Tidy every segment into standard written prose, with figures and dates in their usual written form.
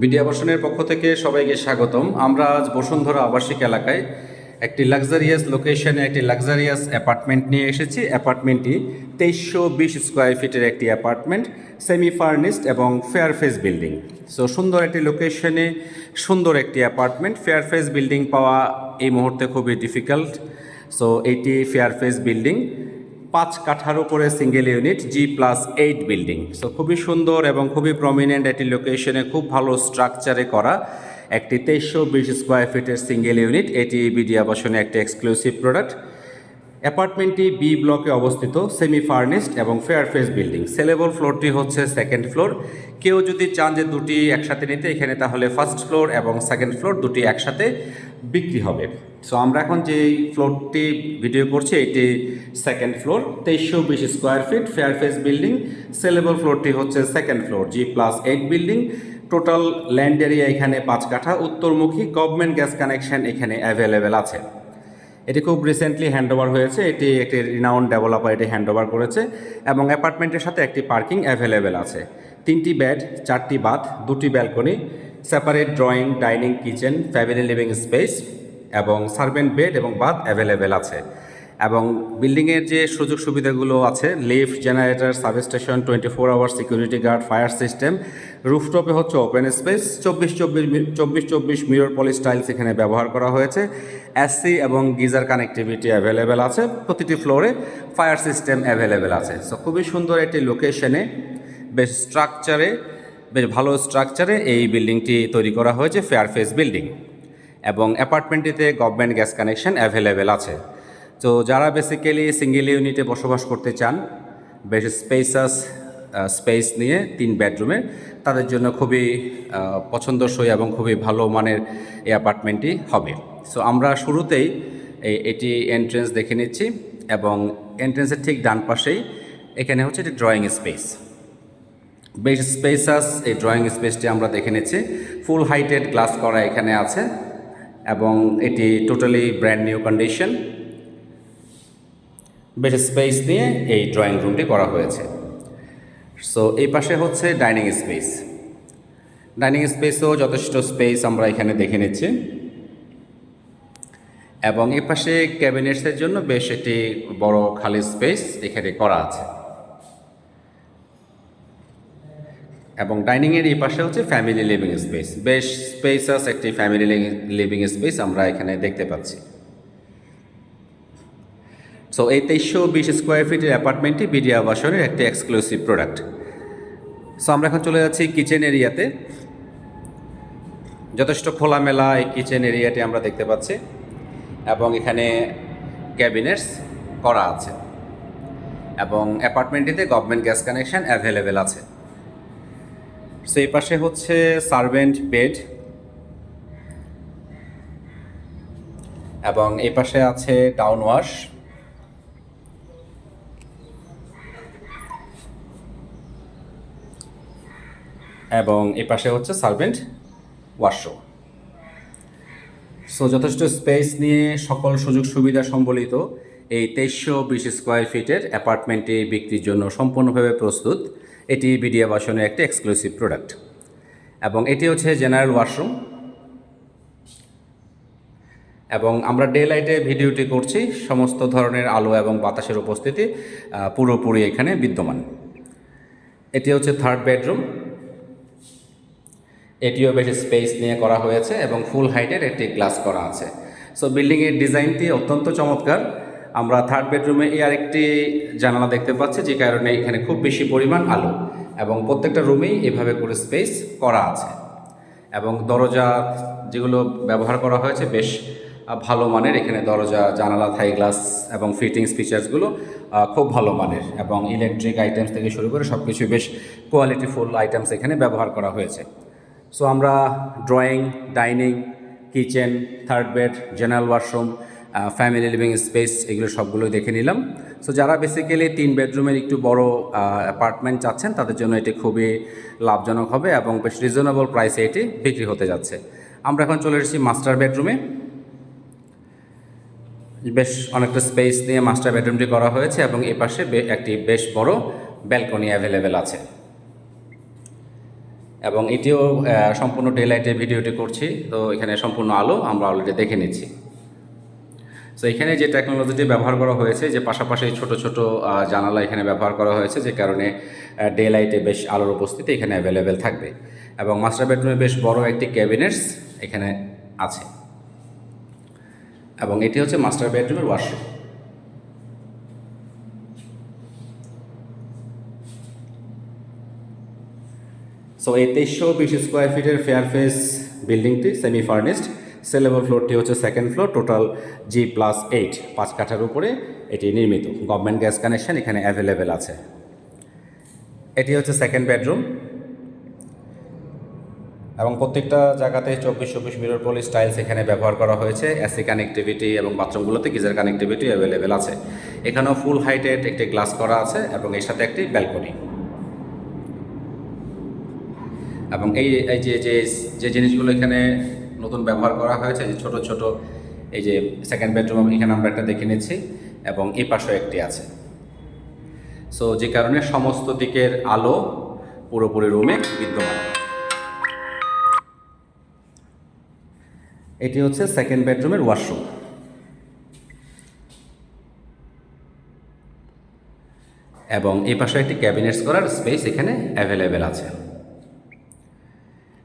BD আবাসনের পক্ষ থেকে সবাইকে স্বাগতম। আমরা আজ বসুন্ধরা আবাসিক এলাকায় একটি লাক্সারিয়াস লোকেশনে একটি লাক্সারিয়াস অ্যাপার্টমেন্ট নিয়ে এসেছি। অ্যাপার্টমেন্টটি 2320 স্কোয়ার ফিটের একটি অ্যাপার্টমেন্ট, সেমি ফার্নিশড এবং ফেয়ারফেস বিল্ডিং। সো সুন্দর একটি লোকেশনে সুন্দর একটি অ্যাপার্টমেন্ট। ফেয়ারফেস বিল্ডিং পাওয়া এই মুহূর্তে খুবই ডিফিকাল্ট। সো এইটি ফেয়ারফেস বিল্ডিং, 5 কাঠার উপরে single unit, G+8 building. So খুবই সুন্দর এবং খুবই প্রমিনেন্ট একটি লোকেশনে খুব ভালো স্ট্রাকচারে করা একটি 2320 স্কোয়ার ফিটের সিঙ্গেল ইউনিট। এটি বিডি আবাসনে একটি এক্সক্লুসিভ প্রোডাক্ট। অ্যাপার্টমেন্টটি বি ব্লকে অবস্থিত, সেমি ফার্নিশড এবং ফেয়ারফেস বিল্ডিং। সেলেবল ফ্লোরটি হচ্ছে সেকেন্ড ফ্লোর। কেউ যদি চান যে দুটি একসাথে নিতে এখানে, তাহলে ফার্স্ট ফ্লোর এবং সেকেন্ড ফ্লোর দুটি একসাথে বিক্রি হবে। সো আমরা এখন যে ফ্লোরটি ভিডিও করছি এটি second floor, 2320 square feet, Fairface building. Saleable ফ্লোরটি হচ্ছে second floor, G+8 building. Total land area এখানে 5 কাঠা। উত্তরমুখী গভর্নমেন্ট গ্যাস কানেকশন এখানে অ্যাভেলেবেল আছে। এটি খুব রিসেন্টলি হ্যান্ডওভার হয়েছে। এটি একটি রিনাউন্ড ডেভেলপার এটি হ্যান্ডওভার করেছে এবং অ্যাপার্টমেন্টের সাথে একটি পার্কিং অ্যাভেলেবেল আছে। 3টি বেড, 4টি বাথ, 2টি balcony, separate drawing, dining, kitchen, family living space এবং সার্ভেন্ট বেড এবং বাথ অ্যাভেলেবেল আছে। এবং বিল্ডিংয়ের যে সুযোগ সুবিধাগুলো আছে, lift, generator, substation, 24 hour security guard, fire system, রুফটপে হচ্ছে open space, 24/24 mirror polish tiles এখানে ব্যবহার করা হয়েছে। এসি এবং গিজার কানেক্টিভিটি অ্যাভেলেবেল আছে। প্রতিটি ফ্লোরে ফায়ার সিস্টেম অ্যাভেলেবেল আছে। সো খুবই সুন্দর একটি লোকেশনে, বেশ ভালো স্ট্রাকচারে এই বিল্ডিংটি তৈরি করা হয়েছে, ফেয়ারফেস বিল্ডিং। এবং অ্যাপার্টমেন্টটিতে গভর্নমেন্ট গ্যাস কানেকশন অ্যাভেলেবেল আছে। তো যারা বেসিক্যালি সিঙ্গেল ইউনিটে বসবাস করতে চান, বেশ স্পেস নিয়ে 3 বেডরুমে, তাদের জন্য খুবই পছন্দসই এবং খুবই ভালো মানের এই অ্যাপার্টমেন্টটি হবে। সো আমরা শুরুতেই এটি এন্ট্রেন্স দেখে নিচ্ছি এবং এন্ট্রেন্সের ঠিক ডান পাশেই এখানে হচ্ছে এটি ড্রয়িং স্পেস। বেশ স্পেসাস এই ড্রয়িং স্পেসটি আমরা দেখে নিচ্ছি। ফুল হাইটেড গ্লাস করা এখানে আছে এবং এটি টোটালি ব্র্যান্ড নিউ কন্ডিশন। বেশ স্পেস নিয়ে এই ড্রয়িং রুমটি করা হয়েছে। সো এই পাশে হচ্ছে ডাইনিং স্পেস। ডাইনিং স্পেসও যথেষ্ট স্পেস আমরা এখানে দেখে নিচ্ছি এবং এই পাশে ক্যাবিনেটসের জন্য বেশ একটি বড় খালি স্পেস এখানে করা আছে। এবং ডাইনিংয়ের এই পাশে হচ্ছে ফ্যামিলি লিভিং স্পেস। বেশ স্পেসাস একটি ফ্যামিলি লিভিং স্পেস আমরা এখানে দেখতে পাচ্ছি। সো এই 2320 স্কোয়ার ফিটের অ্যাপার্টমেন্টটি বিডি আবাসনের একটি এক্সক্লুসিভ প্রোডাক্ট। সো আমরা এখন চলে যাচ্ছি কিচেন এরিয়াতে। যথেষ্ট খোলামেলা এই কিচেন এরিয়াটি আমরা দেখতে পাচ্ছি এবং এখানে ক্যাবিনেটস করা আছে এবং অ্যাপার্টমেন্টটিতে গভর্নমেন্ট গ্যাস কানেকশন অ্যাভেলেবেল আছে। সো এই পাশে হচ্ছে সার্ভেন্ট বেড এবং এই পাশে আছে ডাউন ওয়াশ এবং এই পাশে হচ্ছে সার্ভেন্ট ওয়াশরুম। সো যথেষ্ট স্পেস নিয়ে সকল সুযোগ সুবিধা সম্বলিত এই 2320 স্কোয়ার ফিটের অ্যাপার্টমেন্টটি বিক্রির জন্য সম্পূর্ণভাবে প্রস্তুত। এটি বিডি আবাসনের একটি এক্সক্লুসিভ প্রোডাক্ট এবং এটি হচ্ছে জেনারেল ওয়াশরুম। এবং আমরা ডে লাইটে ভিডিওটি করছি, সমস্ত ধরনের আলো এবং বাতাসের উপস্থিতি পুরোপুরি এখানে বিদ্যমান। এটি হচ্ছে থার্ড বেডরুম। এটিও বেশ স্পেস নিয়ে করা হয়েছে এবং ফুল হাইটের একটি গ্লাস করা আছে। সো বিল্ডিংয়ের ডিজাইনটি অত্যন্ত চমৎকার। আমরা থার্ড বেডরুমে আরেকটি জানালা দেখতে পাচ্ছি, যে কারণে এখানে খুব বেশি পরিমাণ আলো এবং প্রত্যেকটা রুমেই এভাবে করে স্পেস করা আছে এবং দরজা যেগুলো ব্যবহার করা হয়েছে বেশ ভালো মানের। এখানে দরজা, জানালা, থাই গ্লাস এবং ফিটিংস ফিচার্সগুলো খুব ভালো মানের এবং ইলেকট্রিক আইটেমস থেকে শুরু করে সব কিছু বেশ কোয়ালিটিফুল আইটেমস এখানে ব্যবহার করা হয়েছে। সো আমরা drawing, dining, kitchen, third bed, general washroom, family living space এগুলো সবগুলোই দেখে নিলাম। সো যারা বেসিক্যালি 3 বেডরুমের একটু বড় অ্যাপার্টমেন্ট চাচ্ছেন তাদের জন্য এটি খুবই লাভজনক হবে এবং বেশ রিজনেবল প্রাইসে এটি বিক্রি হতে যাচ্ছে। আমরা এখন চলে এসেছি মাস্টার বেডরুমে। বেশ অনেকটা স্পেস নিয়ে মাস্টার বেডরুমটি করা হয়েছে এবং এ পাশে একটি বেশ বড় ব্যালকনি অ্যাভেলেবেল আছে এবং এটিও সম্পূর্ণ ডে লাইটে ভিডিওটি করছি, তো এখানে সম্পূর্ণ আলো আমরা অলরেডি দেখে নিচ্ছি। সো এখানে যে টেকনোলজিটি ব্যবহার করা হয়েছে, যে পাশাপাশি ছোট ছোট জানালা এখানে ব্যবহার করা হয়েছে, যে কারণে ডে লাইটে বেশ আলোর উপস্থিতি এখানে অ্যাভেলেবেল থাকবে। এবং মাস্টার বেডরুমে বেশ বড় একটি ক্যাবিনেটস এখানে আছে, এবং এটি হচ্ছে মাস্টার বেডরুমের ওয়াশরুম। সো এই 2320 স্কোয়ার ফিটের ফেয়ার ফেস বিল্ডিংটি সেমি ফার্নিশড, সেলেবল ফ্লোরটি হচ্ছে সেকেন্ড ফ্লোর, টোটাল G+8 5 কাঠার উপরে এটি নির্মিত। গভর্নমেন্ট গ্যাস কানেকশন এখানে অ্যাভেলেবেল আছে। এটি হচ্ছে সেকেন্ড বেডরুম, এবং প্রত্যেকটা জায়গাতে 24-24 মিরর পলিশ টাইলস এখানে ব্যবহার করা হয়েছে। এসি কানেক্টিভিটি এবং বাথরুমগুলোতে গিজার কানেক্টিভিটি অ্যাভেলেবেল আছে। এখানেও ফুল হাইটেড একটি গ্লাস করা আছে, এবং এর সাথে একটি ব্যালকনি। এবং এই যে যে যে জিনিসগুলো এখানে নতুন ব্যবহার করা হয়েছে, যে ছোট ছোট এই যে সেকেন্ড বেডরুম এখানে আমরা একটা দেখে নিচ্ছি, এবং এই পাশেও একটি আছে। সো যে কারণে সমস্ত দিকের আলো পুরোপুরি রুমে বিদ্যমান। এটি হচ্ছে সেকেন্ড বেডরুমের ওয়াশরুম, এবং এই পাশে একটি ক্যাবিনেটস করার স্পেস এখানে অ্যাভেলেবেল আছে।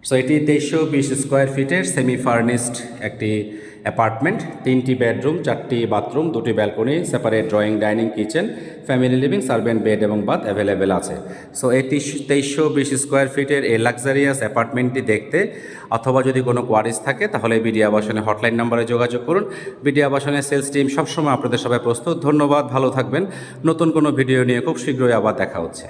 সো এটি 2320 স্কোয়ার ফিটের সেমি ফার্নিশড একটি অ্যাপার্টমেন্ট। 3টি বেডরুম, 4টি বাথরুম, 2টি balcony, separate drawing, dining, kitchen, family living, servant bed এবং বাথ অ্যাভেলেবেল আছে। সো এই 2320 স্কোয়ার ফিটের এই লাক্সারিয়াস অ্যাপার্টমেন্টটি দেখতে অথবা যদি কোনো কোয়ারিজ থাকে তাহলে বিডি আবাসনের হটলাইন নাম্বারে যোগাযোগ করুন। বিডি আবাসনের সেলস টিম সবসময় আপনাদের সবাই প্রস্তুত। ধন্যবাদ, ভালো থাকবেন। নতুন কোনো ভিডিও নিয়ে খুব শীঘ্রই আবার দেখা হচ্ছে।